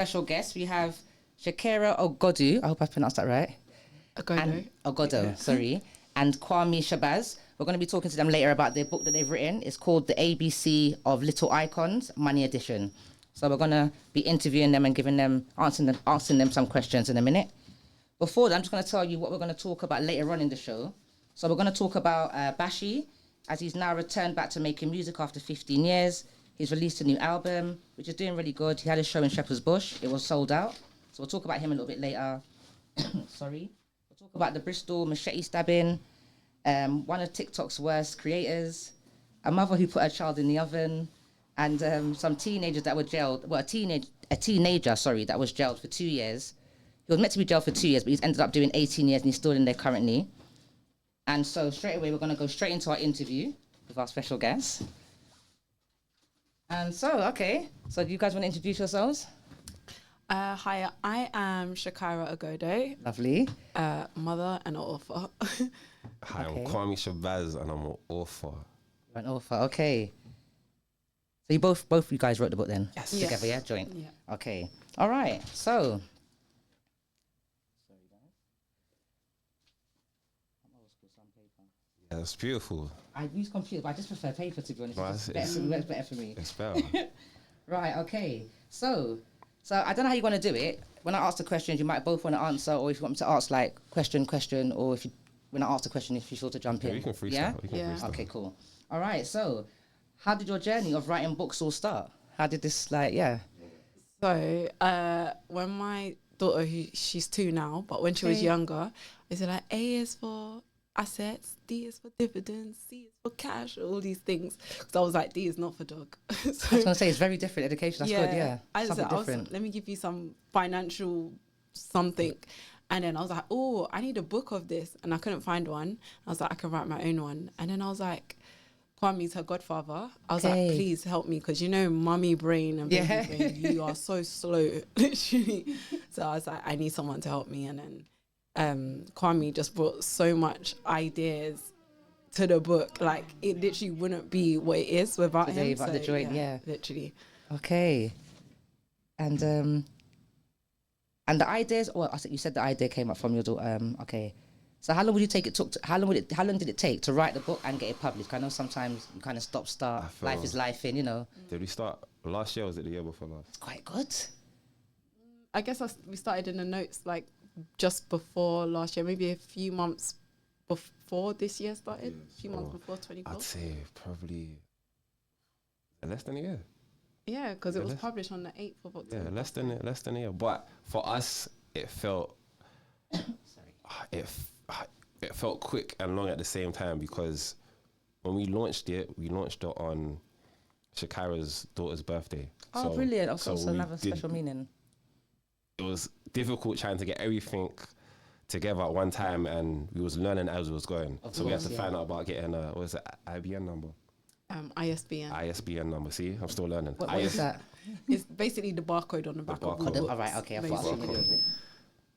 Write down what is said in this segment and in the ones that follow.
special guests. We have Shikira Ogodo. I hope I pronounced that right. Ogodo, sorry. And Kwame Shabazz. We're going to be talking to them later about their book that they've written. It's called The ABC of Little Icons, Money Edition. So we're going to be interviewing them and answering them some questions in a minute. Before that, I'm just going to tell you what we're going to talk about later on in the show. So we're going to talk about Bashi, as he's now returned back to making music after 15 years. He's released a new album, which is doing really good. He had a show in Shepherd's Bush. It was sold out. So we'll talk about him a little bit later. Sorry. We'll talk about the Bristol machete stabbing, one of TikTok's worst creators, a mother who put her child in the oven, and some teenagers that were jailed. Well, a teenager, that was jailed for 2 years. He was meant to be jailed for 2 years, but he's ended up doing 18 years and he's still in there currently. And so straight away, we're going to go straight into our interview with our special guest. And so, okay. So do you guys want to introduce yourselves? Hi, I am Shikira Ogodo. Lovely. Mother and author. Hi, I'm Kwame Shabazz and I'm an author. You're an author, okay. So you both you guys wrote the book then? Yes. Together, yeah? Joint? Yeah. Okay. All right. So. Yeah, it's beautiful. I use computer, but I just prefer paper, to be honest. Well, It's better for me. It's better. Right, okay. So I don't know how you want to do it. When I ask the questions, you might both want to answer, or if you want me to ask like question, or if you, when I ask the question, if you're sure to jump in. We can freestyle. Yeah? We can freestyle. Okay, cool. All right, so how did your journey of writing books all start? How did this, So, when my daughter, she's 2 now, but when she was younger, I said like, A is for assets, D is for dividends, C is for cash, all these things. Because I was like, D is not for dog. So, I was going to say, it's very different education. That's good, yeah. Something different. Let me give you some financial something. And then I was like, oh, I need a book of this. And I couldn't find one. I was like, I can write my own one. And then I was like, Kwame's her godfather. I was like, please help me. Because mummy brain and baby brain, you are so slow, literally. So I was like, I need someone to help me. And then Kwame just brought so much ideas to the book. Like, it literally wouldn't be what it is without him. About the joint, yeah. Literally. Okay. And the ideas, I think you said the idea came up from your daughter. Okay. So how long would you take how long did it take to write the book and get it published? I know sometimes you kind of start, life is life in, Did we start last year or was it the year before last? It's quite good. I guess we started in the notes like just before last year, maybe a few months before this year started, a few months before 2012. I'd say probably less than a year. Yeah, because it was published on the 8th of October. Yeah, less than a year. But for us, it felt it felt quick and long at the same time, because when we launched it on Shakira's daughter's birthday. Oh, so, brilliant. Of course, another special meaning. It was difficult trying to get everything together at one time, and we was learning as we was going. We had to find out about getting a, what is it, IBN number? ISBN number. See, I'm still learning. What is that? It's basically the barcode on the back of the book. All right, okay, I thought I was it.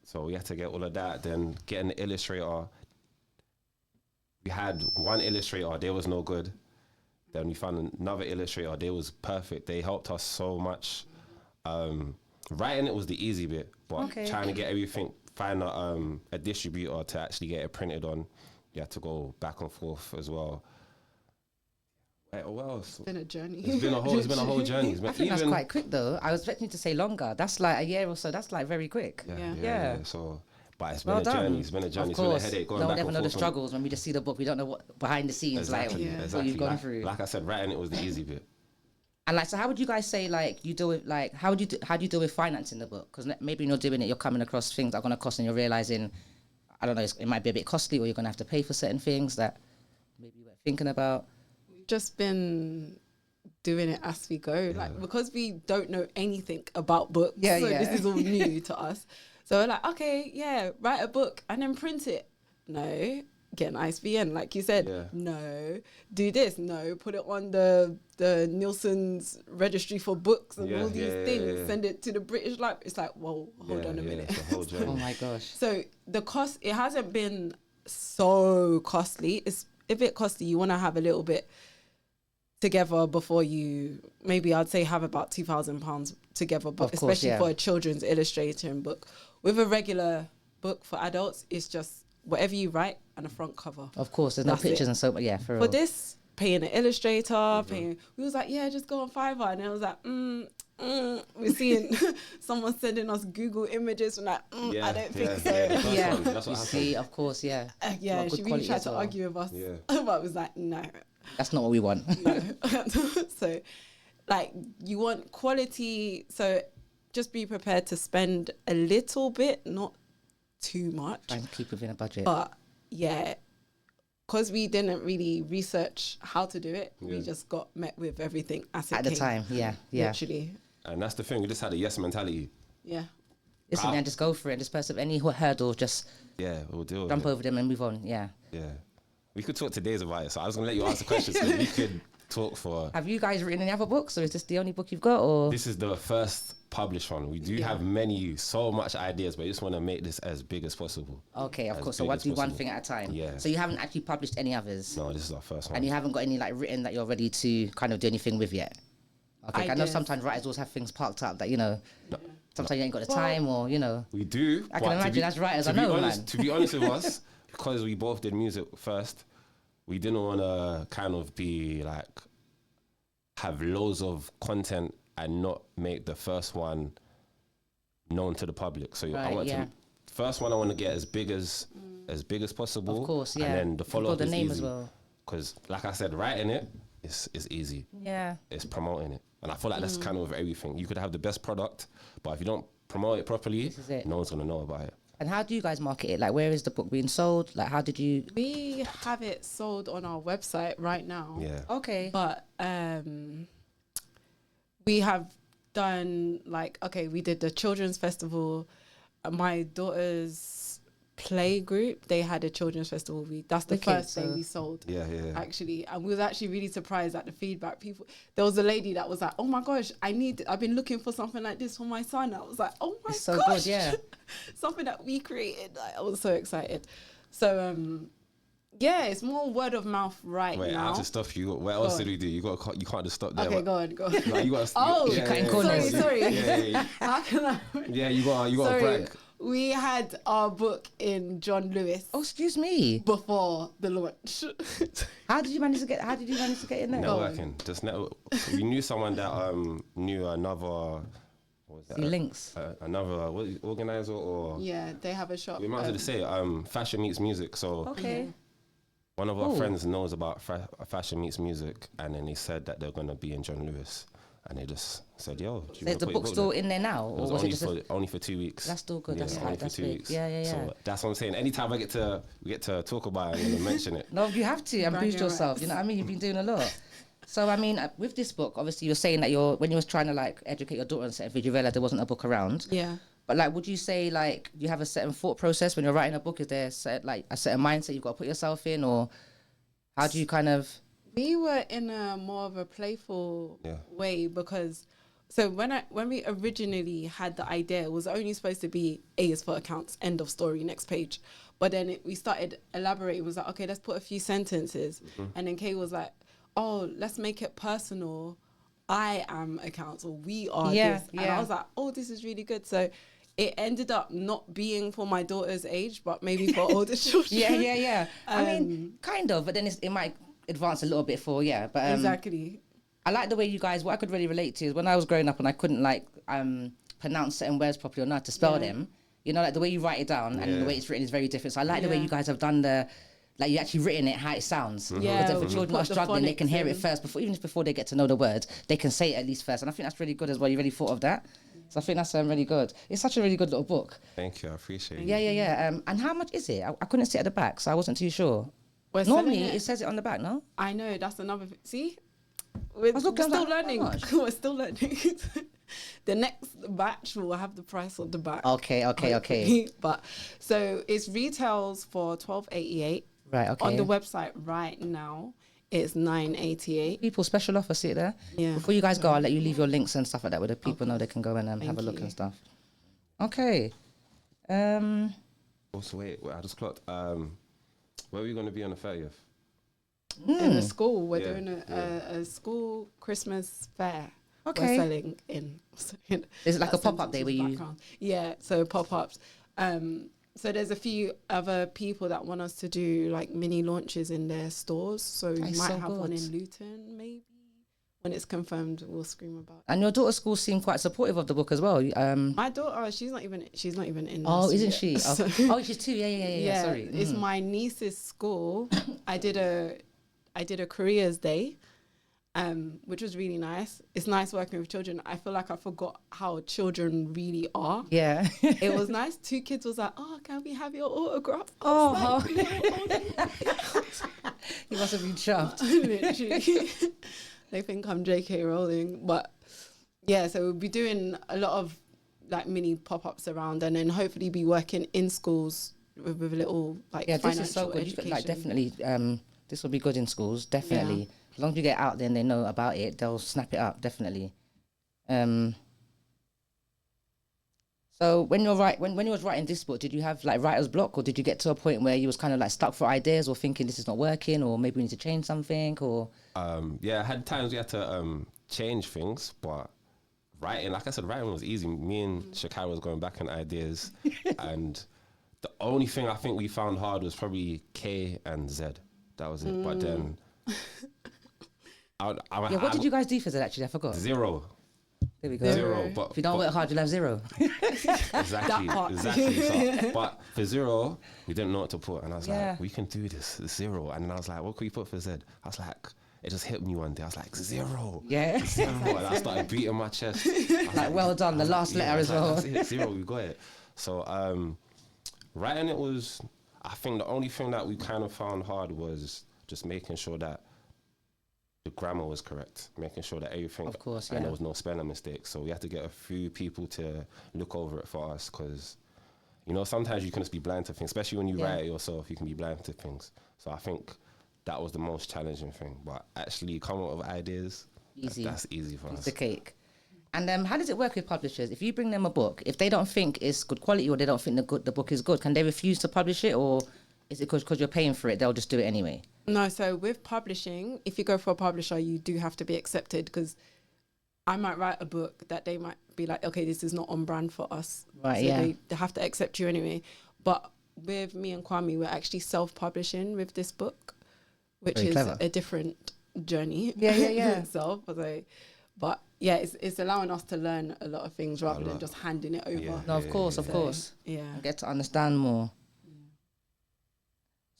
So we had to get all of that, then getting the illustrator. We had one illustrator, they was no good. Then we found another illustrator, they was perfect. They helped us so much. Writing it was the easy bit, but trying to get everything, find a distributor to actually get it printed on, you had to go back and forth as well. What else? It's been a journey. It's been a whole journey. I think that's quite quick though. I was expecting you to say longer. That's like a year or so. That's like very quick. Yeah. So, but it's been a journey. It's been a journey. Of course. It's been a headache going no back one ever and know the forth. struggles when we just see the book. We don't know what behind the scenes what you've gone through. Like I said, writing it was the easy bit. And so how would you guys say you deal with how do you deal with financing the book? Because maybe when you're doing it, you're coming across things that are going to cost, and you're realizing, I don't know, it might be a bit costly, or you're going to have to pay for certain things that maybe you were thinking about. We've just been doing it as we go, because we don't know anything about books. This is all new to us. So we're like, okay, write a book and then print it. No. Get an ISBN, like you said. No. Do this. No. Put it on the Nielsen's registry for books and all these things. Send it to the British Library. It's like, whoa, hold on a minute. It's a whole journey. Oh my gosh. So the cost, it hasn't been so costly. It's a bit costly. You want to have a little bit together before you, maybe I'd say have about £2,000 together, but Of course, especially for a children's illustration book. With a regular book for adults, it's just whatever you write and a front cover. Of course, there's no That's pictures it. and so, yeah, for For real. this, paying an illustrator, we was like, yeah, just go on Fiverr. And it was like, we're seeing someone sending us Google images. We're like, I don't think so. Yeah, That's what you see, of course, yeah. Yeah, Not good she really quality tried as to well. argue with us. Yeah. But it was like, no. That's not what we want. No. So, like, you want quality. So just be prepared to spend a little bit, not too much. Try and keep within a budget. But yeah, because we didn't really research how to do it, we just got met with everything as it At came. the time, yeah. Literally. And that's the thing. We just had a yes mentality. Yeah. Listen, man, just go for it. Just persevere. Any hurdle, just Yeah, we'll deal with jump it. over them and move on. Yeah. Yeah. We could talk to days about it. So I was going to let you answer questions because we could talk for... Have you guys written any other books, or is this the only book you've got? Or This is the first published one. We do have so much ideas, but we just want to make this as big as possible. okay, of As course. So big we'll as do one possible. thing at a time. Yeah. So you haven't actually published any others, No, this is our first one. and you haven't got any like written that you're ready to kind of do anything with yet. Okay, I know Ideas. sometimes writers always have things parked up that sometimes you ain't got the time, or We do. I can but to imagine be- as writers, to I be know, honest, man. To be honest with us, because we both did music first, we didn't want to kind of be like, have loads of content and not make the first one known to the public. So I Right, want yeah. to, first one I want to get as big as possible. Of course, yeah. And then the You follow up build is the name easy. as well. Because like I said, writing it is easy. Yeah. It's promoting it. And I feel like that's kind of everything. You could have the best product, but if you don't promote it properly, This is it. no one's going to know about it. And how do you guys market it? Like, where is the book being sold? Like, how did you? We have it sold on our website right now. Yeah. Okay. But we have done we did the children's festival. My daughter's play group, they had a children's festival. That's the Wicked, first thing so- we sold. Yeah. Actually, and we was actually really surprised at the feedback. There was a lady that was like, "Oh my gosh, I've been looking for something like this for my son." I was like, "Oh my It's so gosh, good, yeah. something that we created." I was so excited. So yeah, it's more word of mouth right Wait, I now. have to stop you. What else Go did on. we do? You can't just stop there. Okay, go on. Like, you got. Oh, You're cutting corners. sorry. Yeah. How can I? Yeah, you got to Sorry. brag. We had our book in John Lewis Oh, excuse me. before the launch. How did you manage to get in there? Networking. Just network. We knew someone that knew another. What was that? See links. Another organizer or. Yeah, they have a shop. We might as well just say fashion meets music. So Okay. one of our Cool. friends knows about fashion meets music, and then he said that they're gonna be in John Lewis, and they just said, "Yo, do you Is wanna the put your book still there?" in there now, It or was was it only just? only for 2 weeks. That's still good. That's only right. for That's 2 big. weeks. Yeah. So that's what I'm saying. Anytime we get to talk about it and mention it. No, you have to and Brag boost your yourself. rights. You know what I mean? You've been doing a lot. So I mean, with this book, obviously you're saying that when you was trying to like educate your daughter on certain things, you realized there wasn't a book around. Yeah. But like, would you say like you have a certain thought process when you're writing a book? Is there a certain mindset you've got to put yourself in, or how do you kind of? We were in a more of a playful way because when we originally had the idea, it was only supposed to be A is for accounts, end of story, next page. But then we started elaborating. It was like, okay, let's put a few sentences. And then Kay was like, oh, let's make it personal. I am accounts, or we are this. And I was like, oh, this is really good. So it ended up not being for my daughter's age, but maybe for older children. Yeah. I mean, kind of, but then it might advance a little bit for but Exactly. I like the way you guys. What I could really relate to is when I was growing up and I couldn't like pronounce certain words properly or not to spell them. You know, like the way you write it down and the way it's written is very different. So I like the way you guys have done you actually written it how it sounds. Yeah, Because then for we children put are the struggling, they can phonics hear in. it first before they get to know the words, they can say it at least first. And I think that's really good as well. You really thought of that. So I think that's really good. It's such a really good little book. Thank you, I appreciate it. Yeah. And how much is it? I couldn't see it at the back, so I wasn't too sure. We're Normally selling it says it on the back, no? I know, that's another thing. See? We're was looking, I was still like, learning. how much? We're still learning. The next batch will have the price on the back. Okay. But so it's retails for $12.88. Right, okay. On the website right now, it's $9.88. People, special offer, see it there? Yeah. Before you guys go, I'll let you leave your links and stuff like that where the people know they can go and have a look you. and stuff. Okay. Also, wait, I just clocked. Where are we going to be on the 30th? in the school. We're Yeah, doing a school Christmas fair. Okay. We're selling in. Is it like a that pop-up day sentence where was you? background. Yeah, so pop-ups. So there's a few other people that want us to do like mini launches in their stores. So we That's might so have one good. in Luton, maybe. When it's confirmed, we'll scream about it. And your daughter's school seemed quite supportive of the book as well. My daughter, she's not even in. Oh, nursery isn't yet, she? so- Oh, she's 2. Yeah. Sorry. It's my niece's school. I did a careers day, which was really nice. It's nice working with children. I feel like I forgot how children really are. Yeah. It was nice. 2 kids was like, "Oh, can we have your autograph?" Oh, you must have been chuffed. Literally. They think I'm JK Rowling, but yeah. So we'll be doing a lot of like mini pop-ups around, and then hopefully be working in schools with a little like Yeah, financial this is so good. You education. could, like, definitely. This will be good in schools. Definitely. As long as you get out there and they know about it, they'll snap it up. Definitely. So when when you was writing this book, did you have like writer's block, or did you get to a point where you was kind of like stuck for ideas, or thinking this is not working, or maybe we need to change something, or? Yeah, I had times we had to change things, but writing, like I said, writing was easy. Me and Shikira was going back on ideas, and the only thing I think we found hard was probably K and Z. That was it. But then, What did you guys do for that? Actually, I forgot. 0. There we go. 0. But If you don't work hard, you'll have 0. exactly. So, but for 0, we didn't know what to put, and I was Yeah. like, we can do this 0. And then I was like, what could we put for Z? I was like, it just hit me one day. I was like, 0. Yeah. 0. And I started beating my chest. I was Like, well done. The last letter as well. That's it, 0, we got it. So writing it was, I think the only thing that we kind of found hard was just making sure that the grammar was correct, making sure that everything, Of course, and yeah. there was no spelling mistakes. So we had to get a few people to look over it for us, because, you know, sometimes you can just be blind to things, especially when you Yeah. write it yourself, you can be blind to things. So I think that was the most challenging thing. But actually coming up with ideas, Easy. that's easy for It's us. the cake. And how does it work with publishers? If you bring them a book, if they don't think it's good quality, or they don't think the book is good, can they refuse to publish it, or is it because you're paying for it, they'll just do it anyway? No, so with publishing, if you go for a publisher, you do have to be accepted, because I might write a book that they might be like, okay, this is not on brand for us. Right, so yeah. they have to accept you anyway. But with me and Kwame, we're actually self-publishing with this book, which Very is clever. a different journey. Yeah. in itself. But yeah, it's allowing us to learn a lot of things rather than just handing it over. Yeah. No, of course. Yeah. Get to understand more.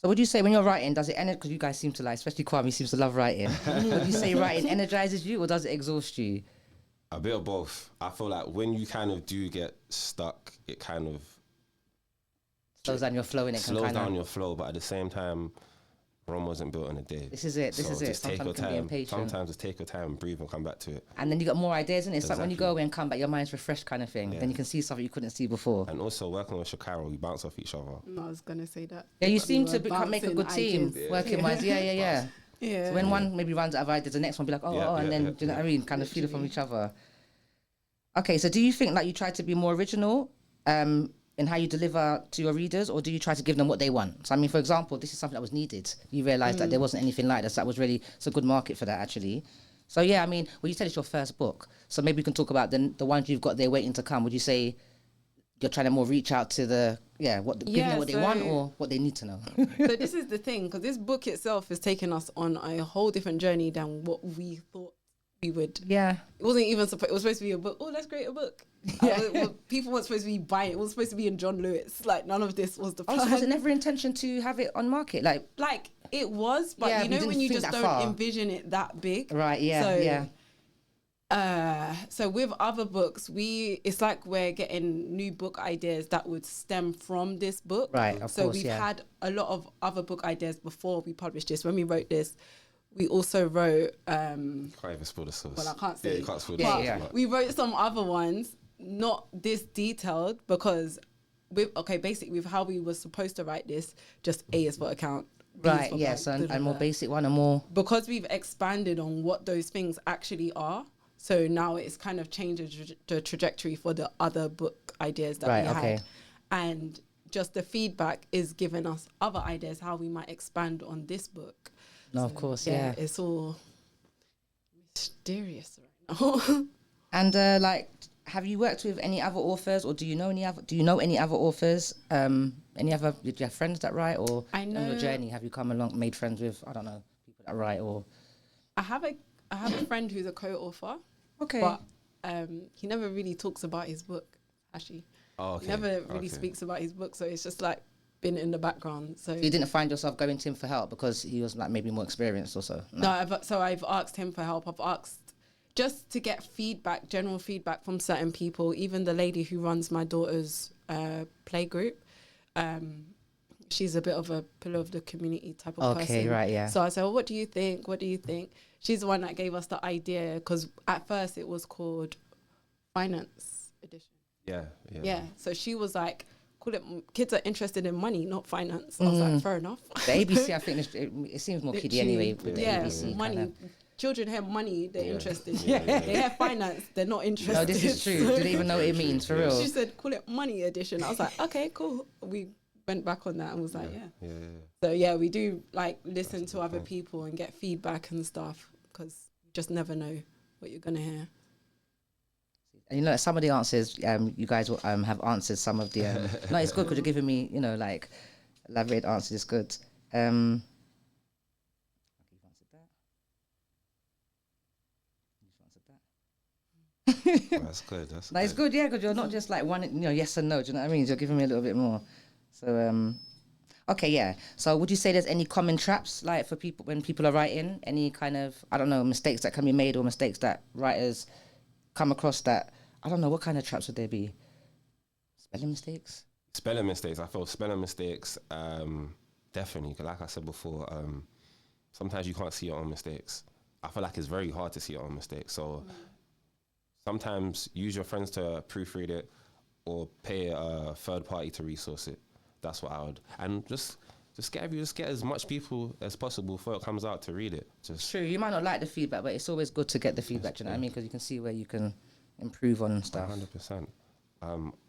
So would you say when you're writing, does it because you guys seem to like, especially Kwame seems to love writing, would you say writing energizes you, or does it exhaust you? A bit of both. I feel like when you kind of do get stuck, it kind of Slows down your flow in it. slows down your flow, but at the same time, Rome wasn't built in a day. This is it. So just take your Sometimes you can be time. impatient. Sometimes just take your time, breathe, and come back to it. And then you got more ideas, and it's like when you Exactly. go away and come back, your mind's refreshed, kind of thing. Yeah. Then you can see something you couldn't see before. And also working with Shikira, we bounce off each other. I was gonna say that. Yeah, you We seem to were make a bouncing good team ideas. working wise. Yeah. Yeah. So when one maybe runs out of ideas, the next one be like, and then do you know what I mean? Kind of feel it from each other. Okay, so do you think like you try to be more original in how you deliver to your readers, or do you try to give them what they want? So I mean, for example, this is something that was needed. You realised that there wasn't anything like this. That was really, it's a good market for that actually. So yeah, I mean, well, you said it's your first book, so maybe we can talk about the ones you've got there waiting to come. Would you say you're trying to more reach out to give them what they want or what they need to know? So this is the thing, because this book itself has taken us on a whole different journey than what we thought we would. Yeah. It wasn't even supposed. It was supposed to be a book. Oh, let's create a book. People weren't supposed to be buying it. It was supposed to be in John Lewis. Like none of this was the plan. Oh, so was it never intention to have it on market? Like it was, but Yeah, you but you know when didn't you think just that don't far. envision it that big. Right, yeah, So, yeah. So with other books, it's like we're getting new book ideas that would stem from this book. Right, of so course, we've yeah. had a lot of other book ideas before we published this. When we wrote this, we also wrote Can't even spill the sauce. well, I can't say. Yeah, you can't spill the Yeah, sauce. yeah. but- we wrote some other ones, not this detailed, because basically with how we were supposed to write this, just A is for account. B is Right, for yes, blank, and more basic one and more. because we've expanded on what those things actually are. So now it's kind of changed the trajectory for the other book ideas that Right, we okay. had. And just the feedback is giving us other ideas how we might expand on this book. No, of course, yeah. It's all mysterious right now. And like, have you worked with any other authors, or do you know any other authors? Any other? Did you have friends that write, or I know on your journey have you come along, made friends with, I don't know, people that write, or? I have a friend who's a co-author. Okay. But he never really talks about his book, actually. Oh, okay. He never really speaks about his book, so it's just like been in the background. So you didn't find yourself going to him for help because he was like maybe more experienced or so? No, I've asked him for help. I've asked just to get feedback, general feedback from certain people. Even the lady who runs my daughter's play group, she's a bit of a pillar of the community type of person. Okay, right, yeah. So I said, well, what do you think? What do you think? She's the one that gave us the idea, because at first it was called Finance Edition. Yeah. So she was like, call it Kids Are Interested in Money, not Finance. I was like, fair enough. The ABC, I think it seems more kiddie anyway. With the ABC money. kind of. Children hear money, they're interested. Yeah. They hear finance, they're not interested. No, this is true. Do they even know what it means, for real? She said, call it Money Edition. I was like, okay, cool. We went back on that and was like, yeah. So yeah, we do like listen to other people and get feedback and stuff, because you just never know what you're going to hear. And you know, some of the answers, you guys have answered some of the. No, it's good because you're giving me, like, elaborate answers. It's good. That's good. No, it's good, yeah, because you're not just like one, yes and no. Do you know what I mean? You're giving me a little bit more. So, okay, yeah. So, would you say there's any common traps, like, for people when people are writing? Any kind of, I don't know, mistakes that can be made, or mistakes that writers come across that, I don't know, what kind of traps would there be? Spelling mistakes? I feel spelling mistakes, definitely. 'Cause like I said before, sometimes you can't see your own mistakes. I feel like it's very hard to see your own mistakes. So sometimes use your friends to proofread it, or pay a third party to resource it. That's what I would. And just get as much people as possible before it comes out to read it. True, you might not like the feedback, but it's always good to get the feedback, do you know what I mean? Because you can see where you can improve on stuff. 100%.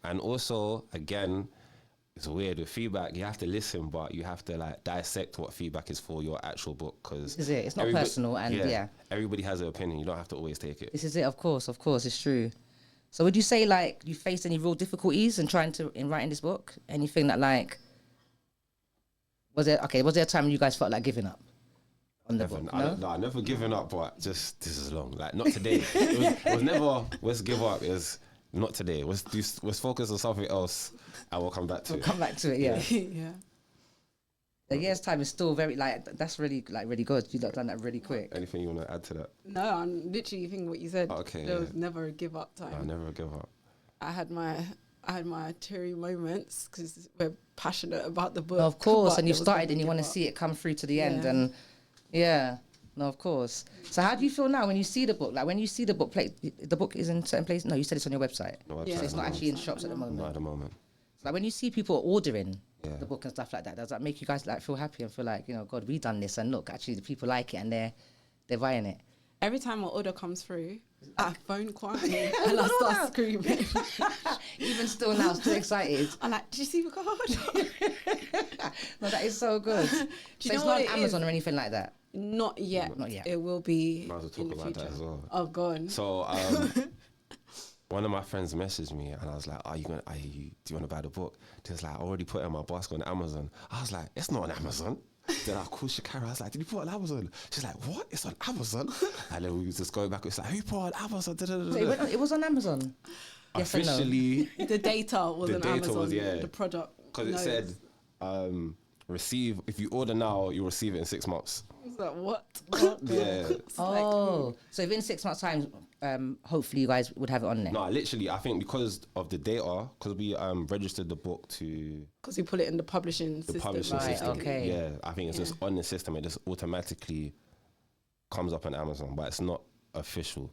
And also, again, it's weird with feedback. You have to listen, but you have to like dissect what feedback is for your actual book. Because this is it. It's not personal, and yeah, everybody has an opinion. You don't have to always take it. This is it. Of course, it's true. So, would you say like you faced any real difficulties in writing this book? Anything that like was there a time you guys felt like giving up on the book? No, I never given up, but just this is long. Like not today. it was never let's give up. It was not today. Let's focus on something else, and we'll come back to it. Come back to it, yeah. Yeah. A year's time is still very that's really good. You've done that really quick. Anything you want to add to that? No, I'm literally thinking what you said. Okay. There was never a give up time. No, never give up. I had my teary moments because we're passionate about the book. No, of course, and you've started and you want to see it come through to the end, and no, of course. So how do you feel now when you see the book? Like when you see the book, the book is in certain places. No, you said it's on your website. No website. Yeah. So it's not actually in shops at the moment. Not at the moment. So like when you see people ordering the book and stuff like that, does that make you guys like feel happy and feel like, God, we done this, and look, actually the people like it and they're buying it? Every time an order comes through, I phone Kwame and I start screaming. Even still now, still excited. I'm like, did you see what God? No, that is so good. So it's not on Amazon or anything like that? Not yet. Not yet. It will be Might as well talk in the about future. that as well. Oh, go on. So one of my friends messaged me and I was like, do you want to buy the book? She was like, I already put it in my basket on Amazon. I was like, it's not on Amazon. Then I called Shikira. I was like, did you put it on Amazon? She's like, what? It's on Amazon? And then we was just going back. It's like, who put it on Amazon? Wait, it was on Amazon? Yes officially. The data was on Amazon. The product. Because it said, receive, if you order now, you'll receive it in 6 months. I was like, what? Yeah. So if in 6 months' time, hopefully you guys would have it on there. No, literally, I think because of the data, because we registered the book to... Because we put it in the publishing system. Okay. Yeah, I think it's just on the system. It just automatically comes up on Amazon, but it's not official.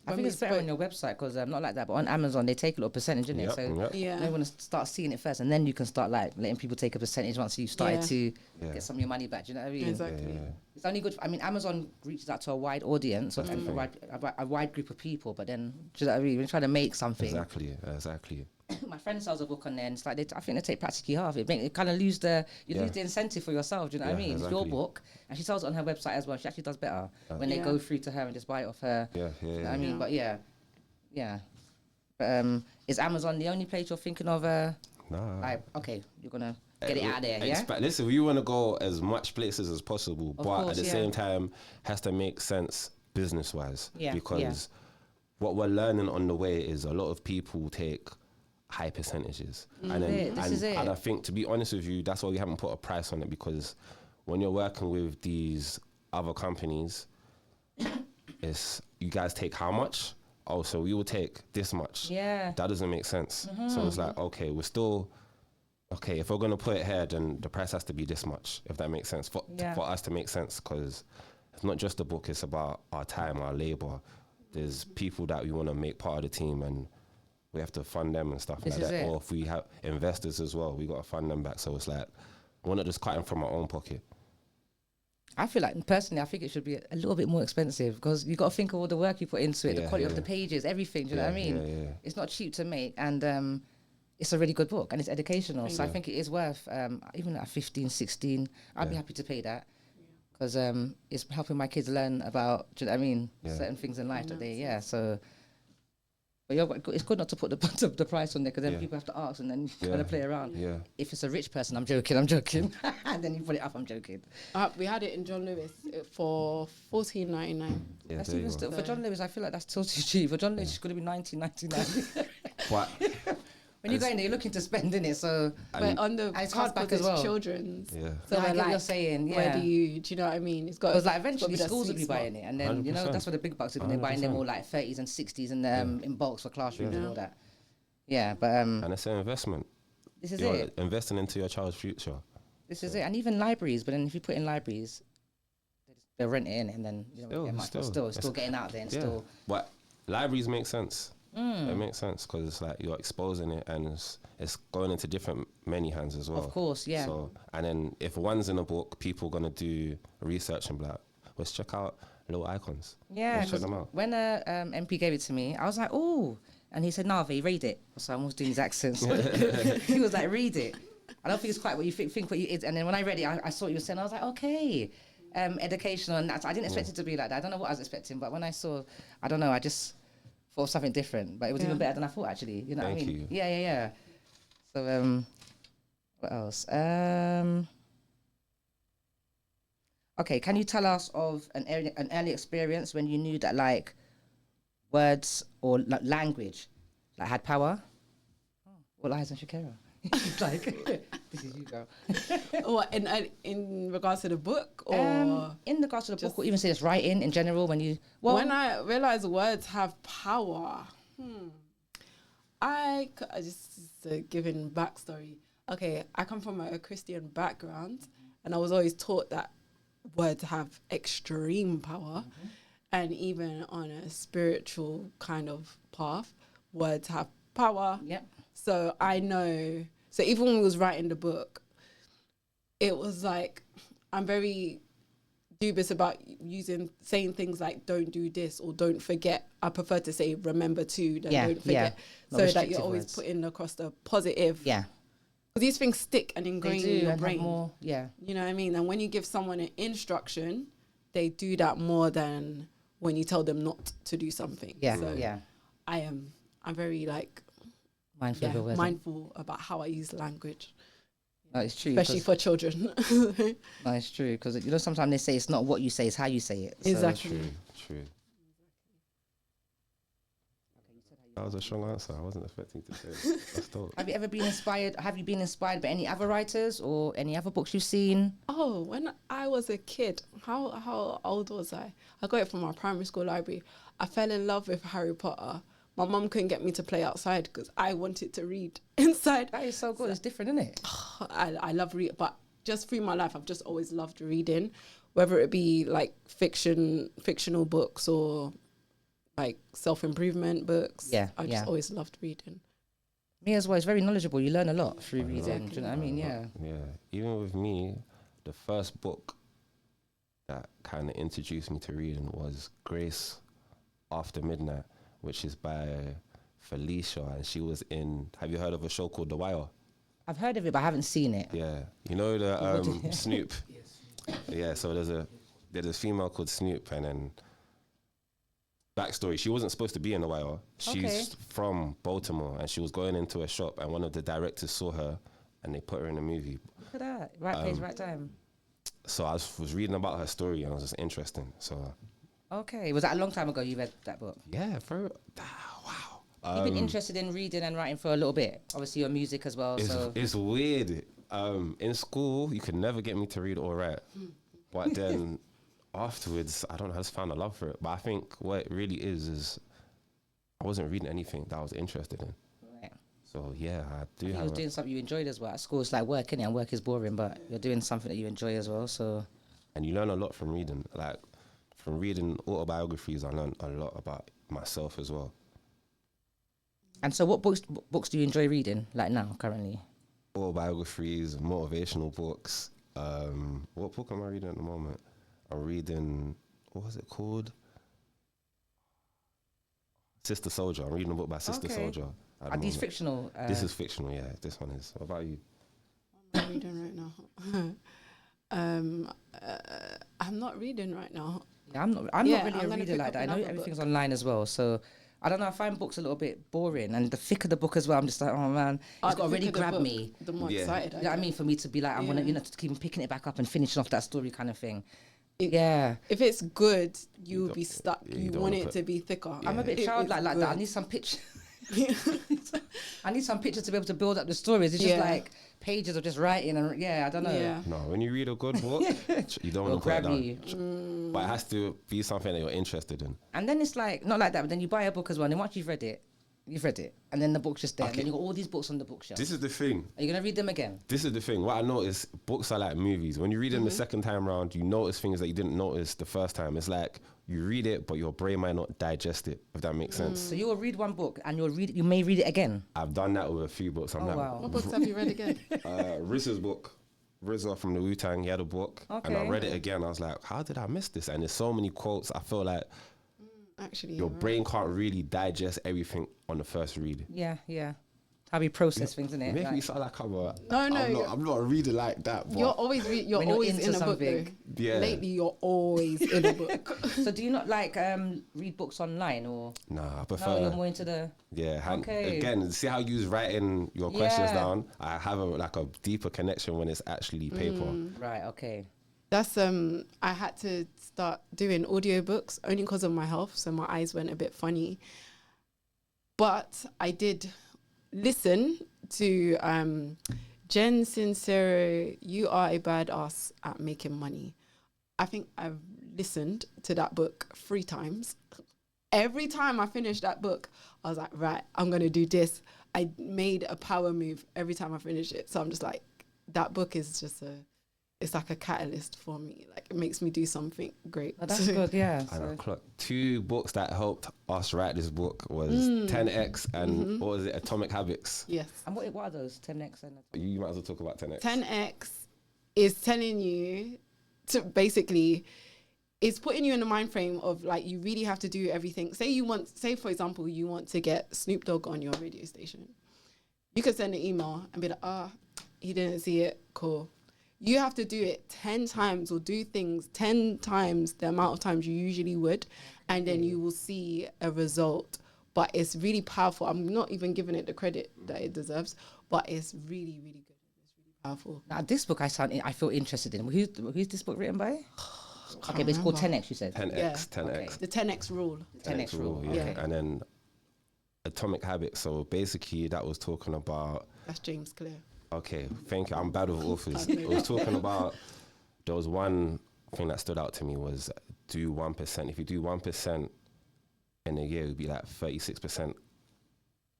I think it's better on your website because not like that, but on Amazon they take a little percentage, didn't it? So you want to start seeing it first, and then you can start like letting people take a percentage once you started to get some of your money back. Do you know what I mean? Exactly. It's only good. I mean, Amazon reaches out to a wide audience, a wide group of people, but then do you know what I mean? We're trying to make something. Exactly. my friend sells a book on there, and it's like I think they take practically half. It kind of lose the lose the incentive for yourself. Do you know what I mean? Exactly. It's your book, and she sells it on her website as well. She actually does better when they go through to her and just buy it off her. You know what I mean? But yeah. But is Amazon the only place you're thinking of? Nah. Like, okay, you're gonna get it out of there. Yeah. Listen, we want to go as much places as possible, but at the same time, has to make sense business wise. Yeah. Because what we're learning on the way is a lot of people take high percentages, and I think, to be honest with you, that's why we haven't put a price on it, because when you're working with these other companies, it's you guys take how much? Oh, so we will take this much. Yeah. That doesn't make sense. So it's like, okay, we're still okay. If we're gonna put it here, then the price has to be this much. If that makes sense for us to make sense, because it's not just the book; it's about our time, our labor. There's people that we want to make part of the team, and we have to fund them and stuff like that. Or if we have investors as well, we got to fund them back. So it's like, we're not just cutting from our own pocket. I feel like, personally, I think it should be a little bit more expensive, because you got to think of all the work you put into it, the quality of the pages, everything. Do you know what I mean? It's not cheap to make, and it's a really good book, and it's educational. So I think it is worth, even at 15, 16, I'd be happy to pay that. Because it's helping my kids learn about, do you know what I mean, certain things in life that they, so... But it's good not to put the price on there, because then people have to ask, and then you kind of play around. Yeah. If it's a rich person, I'm joking. And then you put it up, I'm joking. We had it in John Lewis for $14.99. Yeah, that's even still, for John Lewis, I feel like that's too cheap. For John Lewis, it's going to be $19.99. What? When you go in there, you're looking to spend, innit? So, but on the it's hardback as well. Children's. Yeah. So I get what you're saying. Yeah. Where do you know what I mean? It's got. Because like eventually schools will be buying it, and then 100%. You know that's where the big bucks are. They're buying them all like 30s and 60s and in bulks for classrooms and all that. Yeah, but and it's an investment. This is it. Investing into your child's future. This is it, and even libraries. But then if you put in libraries, they'll rent it in, and then you know still getting out there and still. But libraries make sense. It makes sense, because it's like you're exposing it, and it's going into many hands as well. Of course, yeah. So, and then if one's in a book, people are gonna do research and be like, let's check out little icons. Yeah, check them out. When MP gave it to me, I was like, oh, and he said, Navi, read it. So I'm almost doing his accents. He was like, read it. I don't think it's quite what you think what you is. And then when I read it, I saw what you were saying. I was like, okay, educational, and that. I didn't expect it to be like that. I don't know what I was expecting, but when I saw, I don't know, I just thought of something different, but it was even better than I thought, actually. You know what I mean? Yeah. So, what else? Okay, can you tell us of an early experience when you knew that like words or like language like had power? What lies on Shikira? Like, this is you, girl. What, in regards to the book, or in regards to the book, or even say it's writing in general? When I realized words have power, I just giving backstory. Okay, I come from a Christian background, and I was always taught that words have extreme power, and even on a spiritual kind of path, words have power. Yep. So I know. So even when we was writing the book, it was like I'm very dubious about saying things like "don't do this" or "don't forget." I prefer to say "remember to" than "don't forget," so that you're always putting across the positive. Yeah. Because these things stick and ingrain in your brain. More, yeah. You know what I mean? And when you give someone an instruction, they do that more than when you tell them not to do something. Yeah. So yeah. I'm very like. Mindful about how I use language. No, it's true. Especially for children. No, it's true. Because, you know, sometimes they say it's not what you say, it's how you say it. So. Exactly. True. That was a strong answer. I wasn't expecting to say it. That's dope. Have you ever been inspired? Have you been inspired by any other writers or any other books you've seen? Oh, when I was a kid, how old was I? I got it from our primary school library. I fell in love with Harry Potter. My mum couldn't get me to play outside because I wanted to read inside. That is so good. It's different, isn't it? I love reading, but just through my life, I've just always loved reading, whether it be like fictional books or like self-improvement books. Yeah, I just always loved reading. Me as well. It's very knowledgeable. You learn a lot through reading. Exactly. Do you know what I mean? Yeah. Yeah. Even with me, the first book that kind of introduced me to reading was Grace After Midnight, which is by Felicia, and she was in. Have you heard of a show called The Wire? I've heard of it, but I haven't seen it. Yeah, you know the Snoop. Yeah, so there's a female called Snoop, and then backstory: she wasn't supposed to be in The Wire. She's from Baltimore, and she was going into a shop, and one of the directors saw her, and they put her in a movie. Look at that, right place, right time. So I was reading about her story, and it was just interesting. So Okay, was that a long time ago you read that book? yeah, wow. You've been interested in reading and writing for a little bit. Obviously, your music as well. It's weird. In school, you could never get me to read or write. But then afterwards, I don't know, I just found a love for it. But I think what it really is I wasn't reading anything that I was interested in. Right. So yeah, I do You have. was doing something you enjoyed as well. At school, it's like work, innit? And work is boring, but you're doing something that you enjoy as well. So. And you learn a lot from reading. Like from reading autobiographies, I learned a lot about myself as well. And so, what books do you enjoy reading, like now, currently? Autobiographies, motivational books. What book am I reading at the moment? I'm reading, what was it called? Sister Soldier. I'm reading a book by Sister Soldier. Are these fictional? This is fictional, yeah. This one is. What about you? What am I reading right now? I'm not reading right now. Yeah, I'm not really a reader like that. I know everything's online as well, so I don't know. I find books a little bit boring, and the thicker the book as well. I'm just like, oh man, it's got to really grab me. The more excited, you know what I mean, for me to be like, I'm gonna, to keep picking it back up and finishing off that story, kind of thing. If it's good, you will be stuck. You want it to be thicker. Yeah. I'm a bit childlike like that. I need some pictures. I need some pictures to be able to build up the stories. It's just like pages of just writing, and I don't know. Yeah. No, when you read a good book, you don't want to put it down. But it has to be something that you're interested in. And then it's like, not like that, but then you buy a book as well, and then once you've read it, and then the book's just there, and then you've got all these books on the bookshelf. This is the thing. Are you going to read them again? This is the thing. What I notice, books are like movies. When you read them the second time round, you notice things that you didn't notice the first time. It's like you read it, but your brain might not digest it, if that makes sense. So you will read one book, and you may read it again. I've done that with a few books. Wow. What books have you read again? RZA's book. RZA from the Wu-Tang, he had a book. And I read it again. I was like, how did I miss this? And there's so many quotes. I feel like actually your brain can't really digest everything on the first read. Yeah. How we process things, isn't it? Make me sound like I'm not a reader like that. You're always you're always in a book though. Yeah. Lately you're always in a book. So do you not like read books online or? Nah, I prefer. No, you're more into the. Yeah. Again, see how you was writing your questions down. I have a deeper connection when it's actually paper. Right. Okay. That's I had to start doing audiobooks only because of my health, so my eyes went a bit funny. But I did listen to Jen Sincero, You Are a Badass at Making Money. I think I've listened to that book 3 times. Every time I finished that book, I was like, right, I'm going to do this. I made a power move every time I finished it. So I'm just like, that book is just it's like a catalyst for me. Like it makes me do something great. Oh, that's good, yeah. And I clocked 2 books that helped us write this book was 10X and what was it, Atomic Habits. Yes. And what are those 10X and You might as well talk about 10X. 10X is telling you to basically, it's putting you in the mind frame of like you really have to do everything. Say for example, you want to get Snoop Dogg on your radio station. You could send an email and be like, he didn't see it, cool. You have to do it 10 times or do things 10 times the amount of times you usually would, and then you will see a result. But it's really powerful. I'm not even giving it the credit that it deserves, but it's really, really good. It's really powerful. Now, this book I feel interested in. Who's this book written by? Okay, but it's called 10X, you said? 10X, Yeah. 10X. Okay. The 10X rule. 10X rule, yeah. okay. And then Atomic Habits. So basically that was talking about... That's James Clear. Okay, thank you. I'm bad with authors. I was talking about, there was one thing that stood out to me was do 1%. If you do 1% in a year, it would be like 36%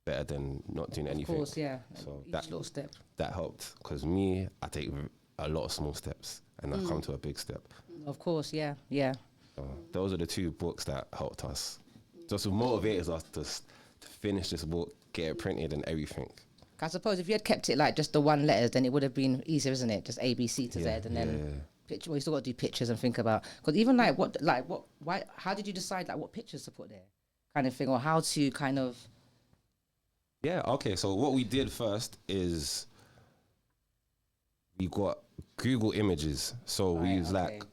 better than not doing anything. Of course, yeah. So Each little step. that helped. Because me, I take a lot of small steps and I come to a big step. Of course, yeah. So those are the 2 books that helped us. Just motivated us to finish this book, get it printed and everything. I suppose if you had kept it like just the 1 letter, then it would have been easier, isn't it? Just A, B, C to Z, and then picture. Well, you still got to do pictures and think about, because even why? How did you decide like what pictures to put there, kind of thing, or how to kind of Yeah, okay. So what we did first is we got Google Images. So we use like,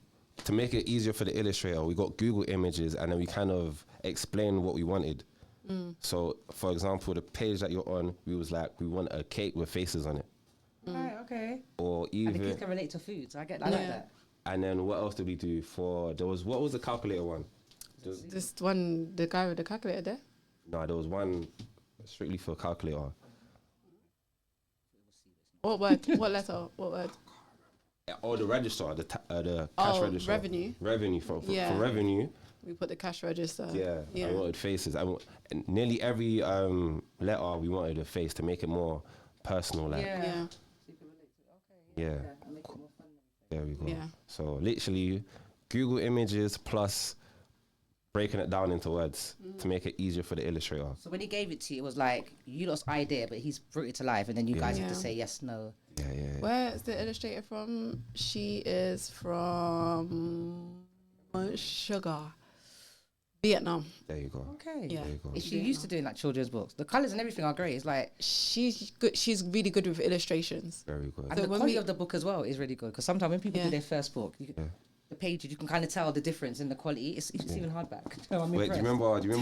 to make it easier for the illustrator, we got Google Images and then we kind of explained what we wanted. So for example, the page that you're on, we was like, we want a cake with faces on it. Right, okay. Or And the even, kids can relate to food, so I like that. and then what else did we do for, what was the calculator one? This one, the guy with the calculator there. No, there was one strictly for calculator. What word? What letter? What word? Oh, the register, the cash register. Revenue. Revenue, for revenue. We put the cash register. Yeah. I wanted faces. And nearly every letter we wanted a face to make it more personal. Like, Yeah. yeah. There we go. Yeah. So literally, Google Images plus breaking it down into words to make it easier for the illustrator. So when he gave it to you, it was like, you lot's idea, but he's brought it to life, and then you guys have to say yes, no. Yeah. Where is the illustrator from? She is from Vietnam. There you go. Okay. Yeah. There you go. Is she used to doing like children's books? The colours and everything are great. It's like, She's good. She's really good with illustrations. Very good. and the quality of the book as well is really good. Because sometimes when people do their first book, the pages, you can kind of tell the difference in the quality. It's even hardback. Wait, do you remember all the, do you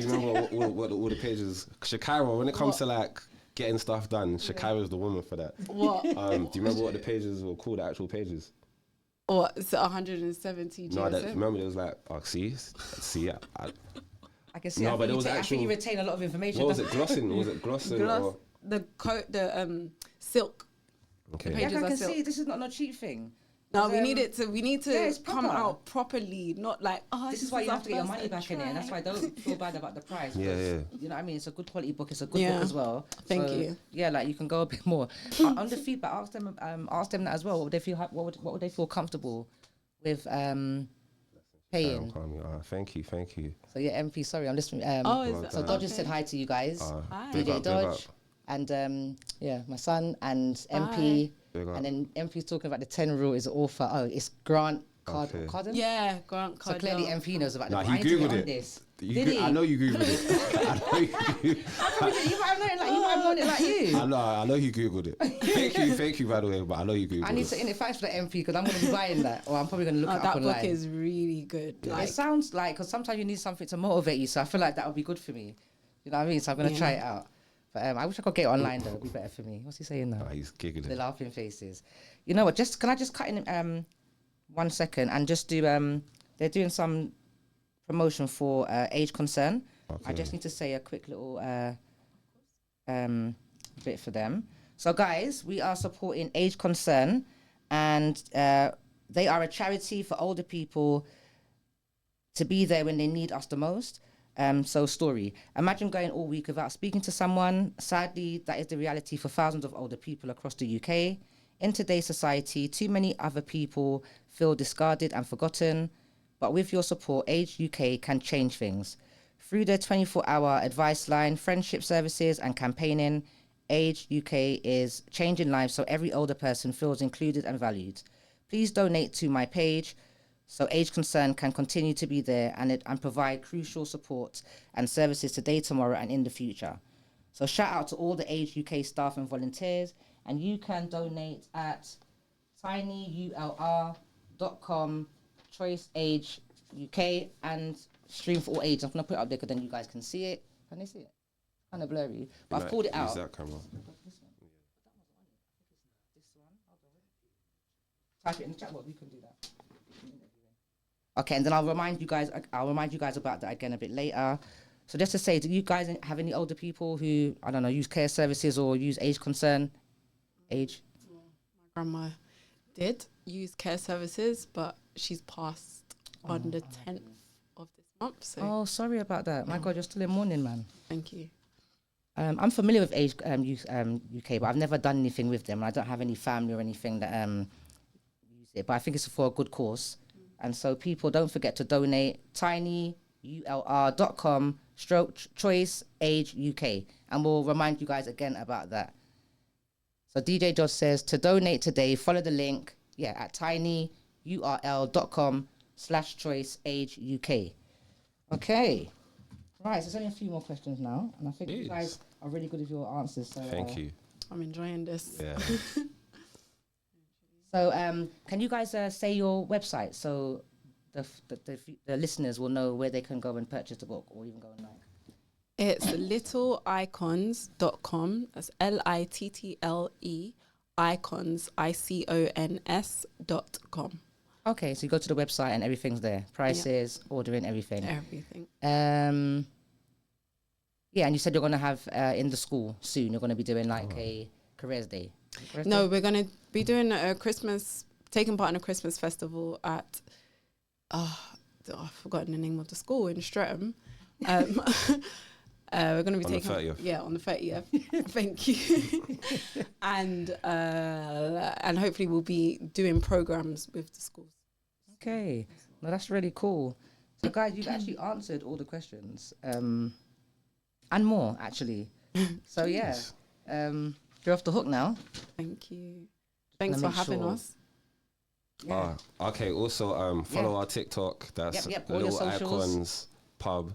remember all the pages? Shikira, when it comes to like getting stuff done, Shakira is the woman for that. What? Do you remember what the pages were called, the actual pages? Or it's 170 GSM? No, remember it was like, see, I can see. No, but I there was I think you retain a lot of information. What was it, glossing? Was it glossing? Gloss, the silk. Okay. Yeah, I pages are can silk. see this is not no cheap thing. No, we need to it's come proper. out properly, not like, This is why you have to get your money back in it, and that's why I don't feel bad about the price. Yeah. You know what I mean? It's a good quality book. It's a good book as well. Thank you. Yeah, like you can go a bit more on the feedback. Ask them that as well. What would they feel? What would they feel comfortable with paying? Thank you. So yeah, MP. Sorry, I'm listening. So Dodge just said hi to you guys. Hi. Big DJ up. Dodge, and my son and MP. And then MP's talking about the 10 rule is author. Oh, it's Grant Cardin? Yeah, Grant So Cardin. clearly MP knows about Nah, the he Googled it. This. Did he? I know you Googled it. I know you You might have known it like you. I know you Googled it. Thank you, by the way, but I know you Googled it. I need to in it thanks for the MP because I'm going to be buying that, or I'm probably going to look it up online. That book is really good. It sounds like, because sometimes you need something to motivate you, so I feel like that would be good for me. You know what I mean? So I'm going to try it out. But I wish I could get it online though. It'd be better for me. What's he saying now? He's giggling. The laughing faces. You know what? Can I just cut in 1 second and just do they're doing some promotion for Age Concern. Okay. I just need to say a quick little bit for them. So guys, we are supporting Age Concern, and they are a charity for older people to be there when they need us the most. So story. Imagine going all week without speaking to someone. Sadly, that is the reality for thousands of older people across the UK. In today's society, too many other people feel discarded and forgotten. But with your support, Age UK can change things. Through their 24-hour advice line, friendship services and campaigning, Age UK is changing lives so every older person feels included and valued. Please donate to my page so Age Concern can continue to be there and provide crucial support and services today, tomorrow, and in the future. So shout out to all the Age UK staff and volunteers, and you can donate at tinyurl.com, Choice Age UK, and Stream for All Ages. I'm going to put it up there because then you guys can see it. Can they see it? Kind of blurry, but I've pulled it out. Use that camera. Type it in the chat box. You can do that. Okay, and then I'll remind you guys about that again a bit later. So just to say, do you guys have any older people who, I don't know, use care services or use Age Concern? Age? My grandma did use care services, but she's passed on the 10th of this month. So Oh, sorry about that. My God, you're still in mourning, man. thank you. I'm familiar with Age UK, but I've never done anything with them. I don't have any family or anything that use it, but I think it's for a good cause. And so people, don't forget to donate tinyurl.com /Choice Age UK. And we'll remind you guys again about that. So DJ Josh says to donate today, follow the link, at tinyurl.com /Choice Age UK. Okay. Right, so there's only a few more questions now, and I think you Jeez. guys are really good with your answers. So Thank you. I'm enjoying this. Yeah. So, can you guys say your website so the listeners will know where they can go and purchase the book, or even go and like? It's littleicons.com. That's LITTLE icons ICONS.com. Okay, so you go to the website and everything's there. Prices, ordering, everything. Everything. Yeah, and you said you're gonna have in the school soon. You're gonna be doing like a careers day. No, we're gonna be doing taking part in a Christmas festival at I've forgotten the name of the school in Streatham. We're going to be On taking the 30th. Yeah, on the 30th. Thank you. and hopefully we'll be doing programs with the schools. Okay, no, that's really cool. So, guys, you've actually answered all the questions, and more actually. So yeah, you're off the hook now. Thank you. Thanks for make having sure. us. Yeah. Okay. Also, follow our TikTok. That's Yep, all your Little socials. Icons Pub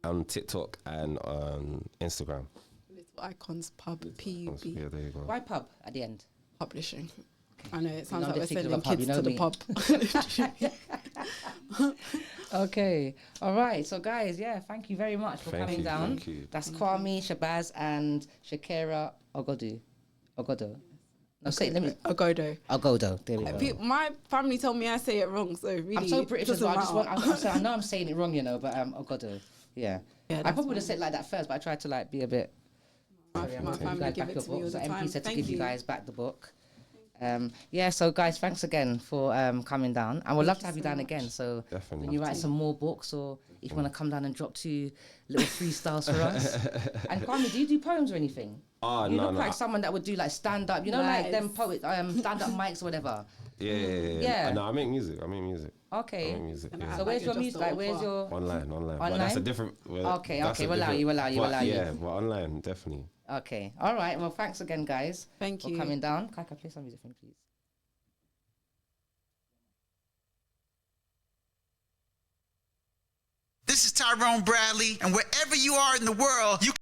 on TikTok and on Instagram. Little Icons Pub, PUB, Yeah, there you go. Why pub at the end? publishing. I know, it sounds know like the we're secret of sending a pub, kids you know to the me. pub. Okay, all right. So, guys, yeah, thank you very much for coming down. Thank you. That's Kwame, Shabazz, and Shikira Ogodo. No, say it. Let me. Ogodo. Ogodo. There we go. My family told me I say it wrong, so really, I'm so British as doesn't well. matter. I know I'm saying it wrong, you know, but Ogodo. Yeah. Yeah, I that's probably would have said it like that first, but I tried to like be a bit. My I'm gonna family guys give back it your to me book. all So the MP time. said to Thank give you you. guys back the book. Yeah, so guys, thanks again for coming down. And we'd love to have you down again. So Definitely. when you write some more books, or if you want to come down and drop 2 little freestyles for us. And Kwame, do you do poems or anything? You No, look no. like someone that would do like stand up, you know, like Nice. them poets, stand up mics or whatever. Yeah. No, I make music. I make music. Okay. Music. And Yeah. So where's your Just music? the Like, where's offer. your? Online. But Online? that's a different. Okay, that's a we'll allow different- you. Yeah, but online, definitely. Okay. All right. Well, thanks again, guys. Thank for you. coming down. Can I play some music for me, please? This is Tyrone Bradley, and wherever you are in the world, you